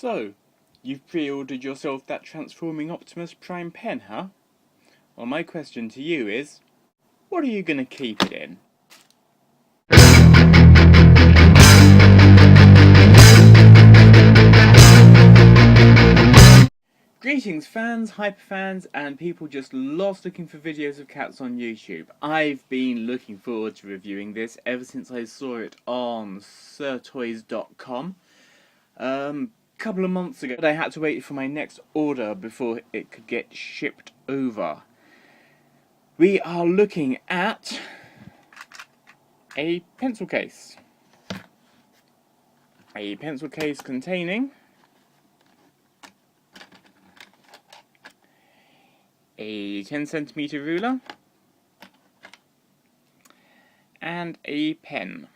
So, you've pre-ordered yourself that transforming Optimus Prime pen, huh? Well, my question to you is, what are you going to keep it in? Greetings fans, hyperfans, and people just lost looking for videos of cats on YouTube. I've been looking forward to reviewing this ever since I saw it on sirtoys.com. Couple of months ago, but I had to wait for my next order before it could get shipped over. We are looking at a pencil case. A pencil case containing a 10cm ruler and a pen.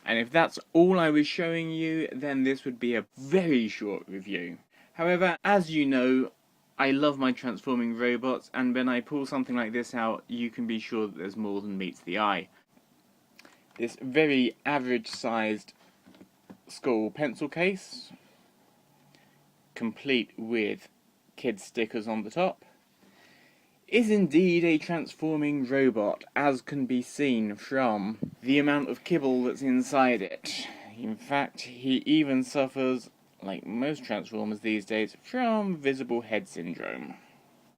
And if that's all I was showing you, then this would be a very short review. However, as you know, I love my transforming robots, and when I pull something like this out, you can be sure that there's more than meets the eye. This very average-sized school pencil case, complete with kids' stickers on the top, is indeed a transforming robot, as can be seen from the amount of kibble that's inside it. In fact, he even suffers, like most Transformers these days, from visible head syndrome.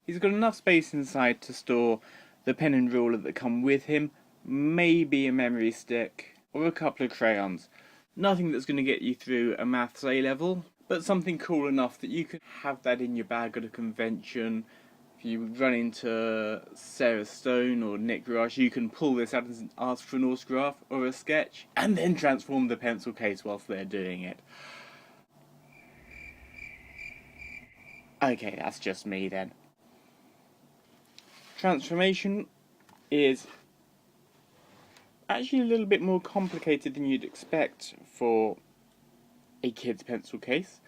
He's got enough space inside to store the pen and ruler that come with him, maybe a memory stick, or a couple of crayons. Nothing that's going to get you through a maths A level, but something cool enough that you can have that in your bag at a convention. If you run into Sarah Stone or Nick Rush, you can pull this out and ask for an autograph or a sketch, and then transform the pencil case whilst they're doing it. Okay, that's just me then. Transformation is actually a little bit more complicated than you'd expect for a kid's pencil case,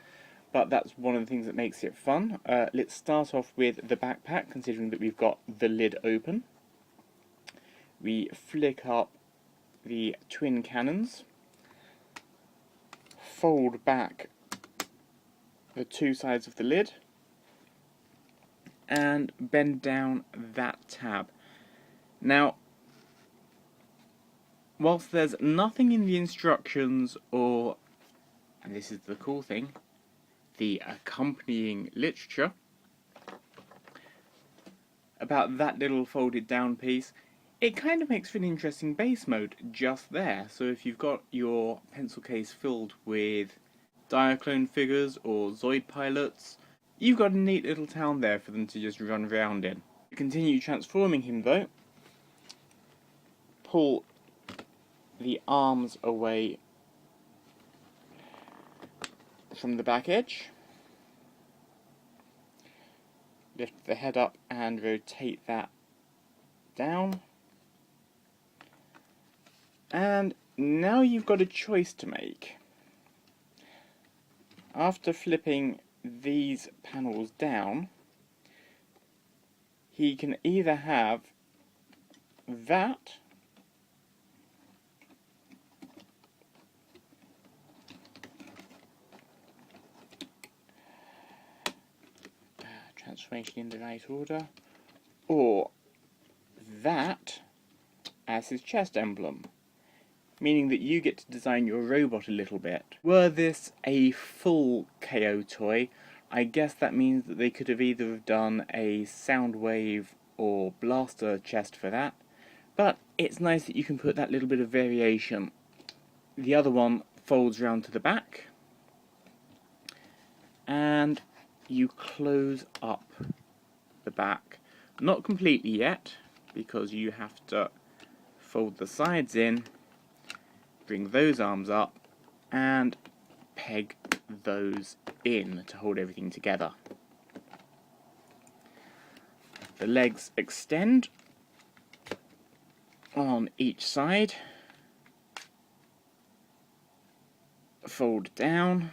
but that's one of the things that makes it fun. Let's start off with the backpack, considering that we've got the lid open. We flick up the twin cannons, fold back the two sides of the lid, and bend down that tab. Now, whilst there's nothing in the instructions or, and this is the cool thing, the accompanying literature about that little folded down piece, it kind of makes for an interesting base mode just there. So if you've got your pencil case filled with Diaclone figures or Zoid pilots, you've got a neat little town there for them to just run around in. To continue transforming him though, pull the arms away from the back edge, lift the head up and rotate that down, and now you've got a choice to make. After flipping these panels down, he can either have that transformation in the right order, or that as his chest emblem, meaning that you get to design your robot a little bit. Were this a full KO toy, I guess that means that they could have either done a Soundwave or Blaster chest for that, but it's nice that you can put that little bit of variation. The other one folds round to the back, and you close up the back. Not completely yet, because you have to fold the sides in, bring those arms up, and peg those in to hold everything together. The legs extend on each side, fold down,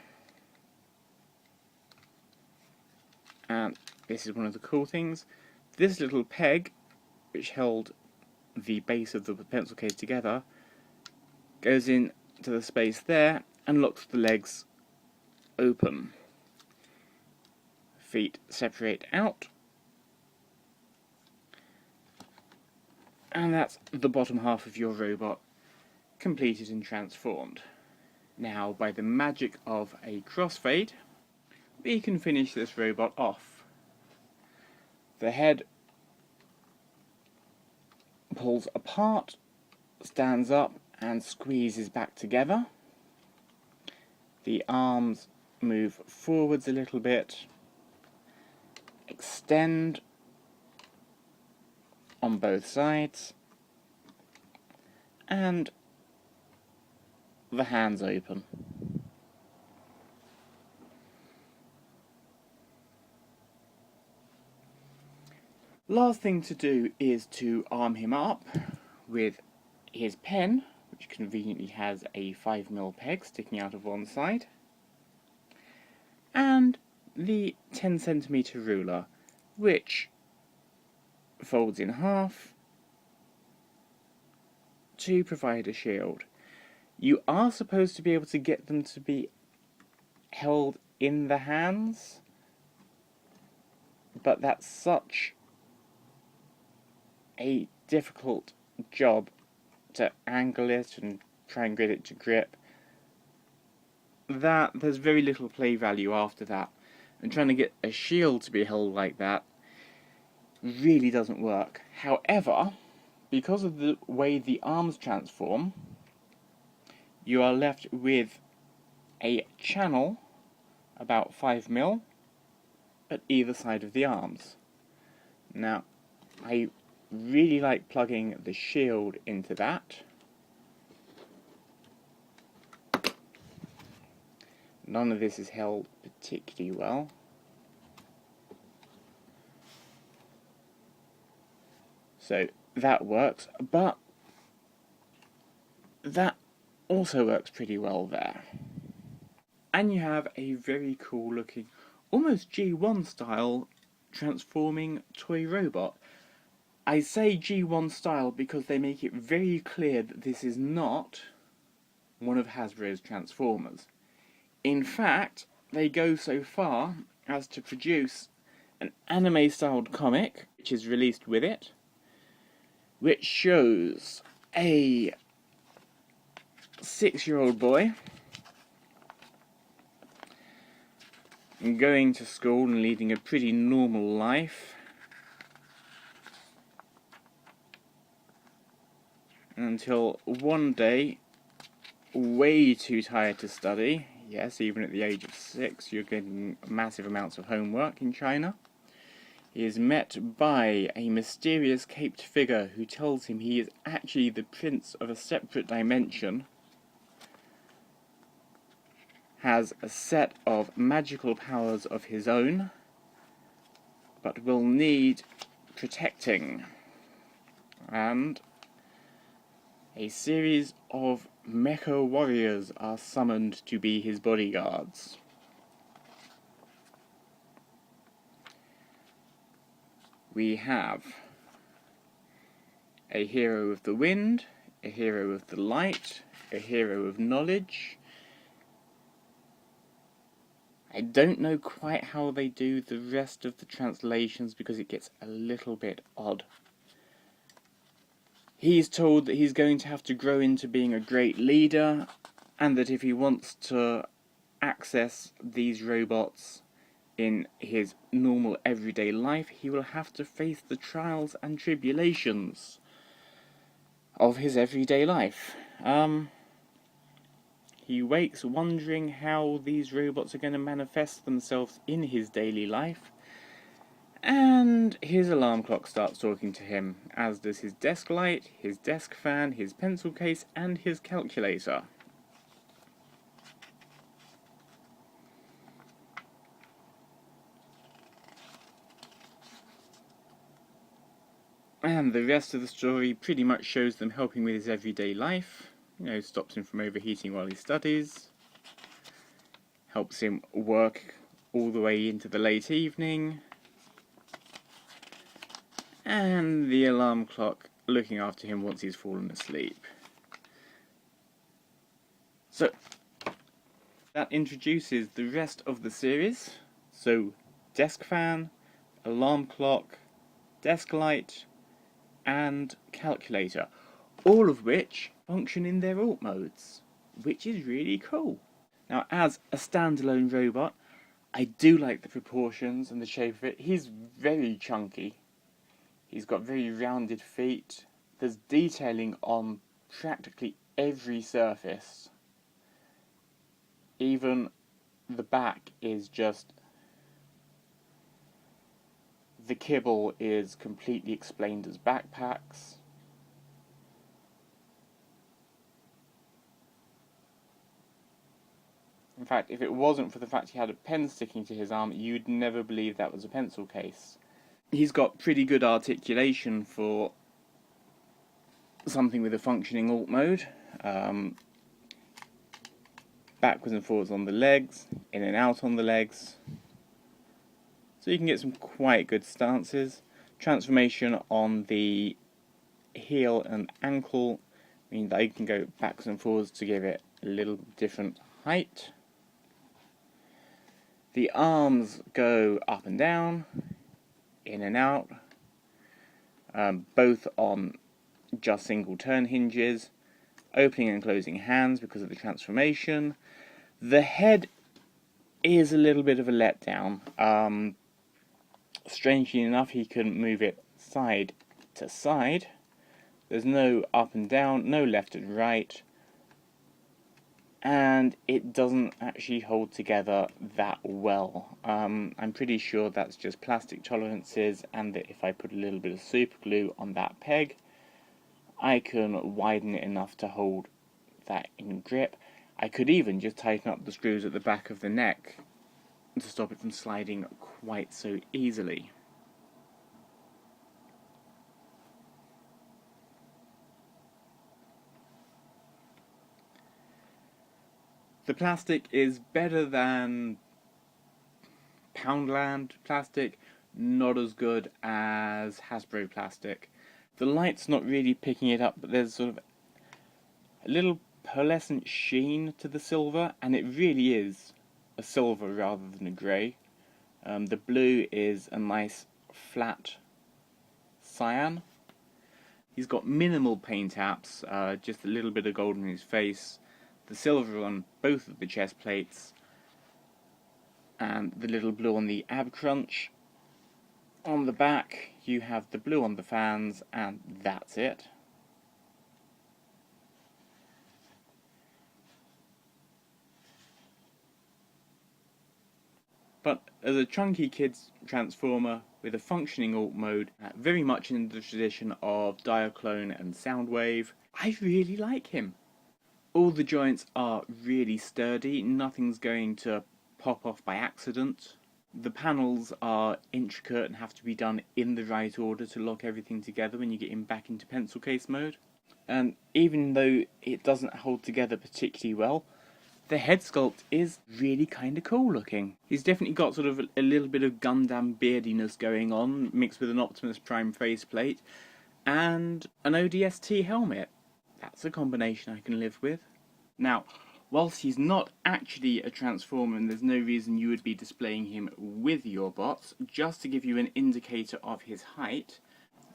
and this is one of the cool things. This little peg, which held the base of the pencil case together, goes into the space there and locks the legs open. Feet separate out, and that's the bottom half of your robot completed and transformed. Now, by the magic of a crossfade, we can finish this robot off. The head pulls apart, stands up and squeezes back together. The arms move forwards a little bit, extend on both sides, and the hands open. Last thing to do is to arm him up with his pen, which conveniently has a 5mm peg sticking out of one side, and the 10cm ruler, which folds in half to provide a shield. You are supposed to be able to get them to be held in the hands, but that's such a difficult job to angle it and try and get it to grip that there's very little play value after that, and trying to get a shield to be held like that really doesn't work. However, because of the way the arms transform, you are left with a channel about 5mm at either side of the arms. Now, I really like plugging the shield into that. None of this is held particularly well. So that works, but that also works pretty well there. And you have a very cool looking, almost G1 style, transforming toy robot. I say G1 style because they make it very clear that this is not one of Hasbro's Transformers. In fact, they go so far as to produce an anime-styled comic, which is released with it, which shows a 6-year-old boy going to school and leading a pretty normal life until one day, way too tired to study. Yes, even at the age of 6, you're getting massive amounts of homework in China. He is met by a mysterious caped figure who tells him he is actually the prince of a separate dimension, has a set of magical powers of his own, but will need protecting, and a series of mecha warriors are summoned to be his bodyguards. We have a hero of the wind, a hero of the light, a hero of knowledge. I don't know quite how they do the rest of the translations because it gets a little bit odd. He's told that he's going to have to grow into being a great leader, and that if he wants to access these robots in his normal everyday life, he will have to face the trials and tribulations of his everyday life. He wakes wondering how these robots are going to manifest themselves in his daily life, and his alarm clock starts talking to him, as does his desk light, his desk fan, his pencil case, and his calculator. And the rest of the story pretty much shows them helping with his everyday life. You know, stops him from overheating while he studies, helps him work all the way into the late evening, and the alarm clock looking after him once he's fallen asleep. So, That introduces the rest of the series. So, desk fan, alarm clock, desk light, and calculator, all of which function in their alt modes, which is really cool. Now, as a standalone robot, I do like the proportions and the shape of it. He's very chunky. He's got very rounded feet. There's detailing on practically every surface. Even the back is just... the kibble is completely explained as backpacks. In fact, if it wasn't for the fact he had a pen sticking to his arm, you'd never believe that was a pencil case. He's got pretty good articulation for something with a functioning alt mode. Backwards and forwards on the legs, in and out on the legs. So you can get some quite good stances. Transformation on the heel and ankle means that you can go backwards and forwards to give it a little different height. The arms go up and down, in and out, both on just single turn hinges, opening and closing hands because of the transformation. The head is a little bit of a letdown. Strangely enough, he can move it side to side. There's no up and down, no left and right. And it doesn't actually hold together that well. I'm pretty sure that's just plastic tolerances, and that if I put a little bit of super glue on that peg, I can widen it enough to hold that in grip. I could even just tighten up the screws at the back of the neck to stop it from sliding quite so easily. The plastic is better than Poundland plastic, not as good as Hasbro plastic. The light's not really picking it up, but there's sort of a little pearlescent sheen to the silver, and it really is a silver rather than a grey. The blue is a nice flat cyan. He's got minimal paint apps, just a little bit of gold in his face, the silver on both of the chest plates, and the little blue on the ab crunch. On the back you have the blue on the fans, and that's it. But as a chunky kids transformer with a functioning alt mode, very much in the tradition of Diaclone and Soundwave, I really like him. All the joints are really sturdy, nothing's going to pop off by accident. The panels are intricate and have to be done in the right order to lock everything together when you get him back into pencil case mode. And even though it doesn't hold together particularly well, the head sculpt is really kind of cool looking. He's definitely got sort of a little bit of Gundam beardiness going on, mixed with an Optimus Prime faceplate and an ODST helmet. That's a combination I can live with. Now, whilst he's not actually a Transformer and there's no reason you would be displaying him with your bots, just to give you an indicator of his height,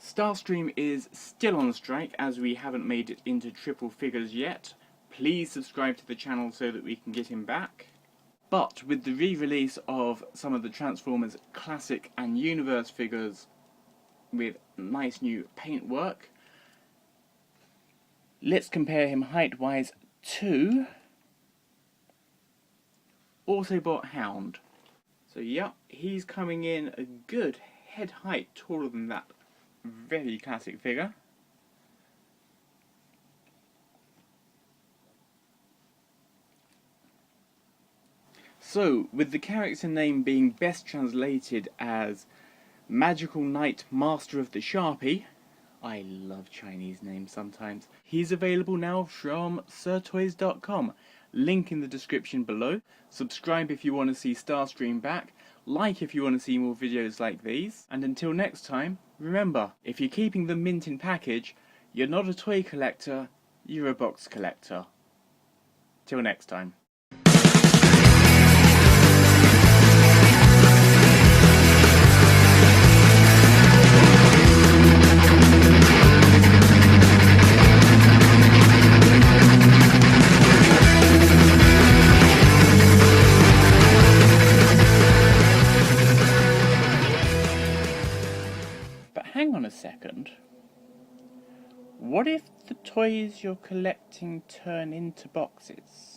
Starstream is still on strike as we haven't made it into triple figures yet. Please subscribe to the channel so that we can get him back. But with the re-release of some of the Transformers Classic and Universe figures with nice new paintwork, let's compare him height-wise to Autobot Hound. So yeah, he's coming in a good head height taller than that very classic figure. So, with the character name being best translated as Magical Knight Master of the Sharpie, I love Chinese names sometimes, he's available now from sirtoys.com. Link in the description below. Subscribe if you want to see Starstream back, like if you want to see more videos like these, and until next time, remember, if you're keeping them mint in package, you're not a toy collector, you're a box collector. Till next time. hang on a second. What if the toys you're collecting turn into boxes?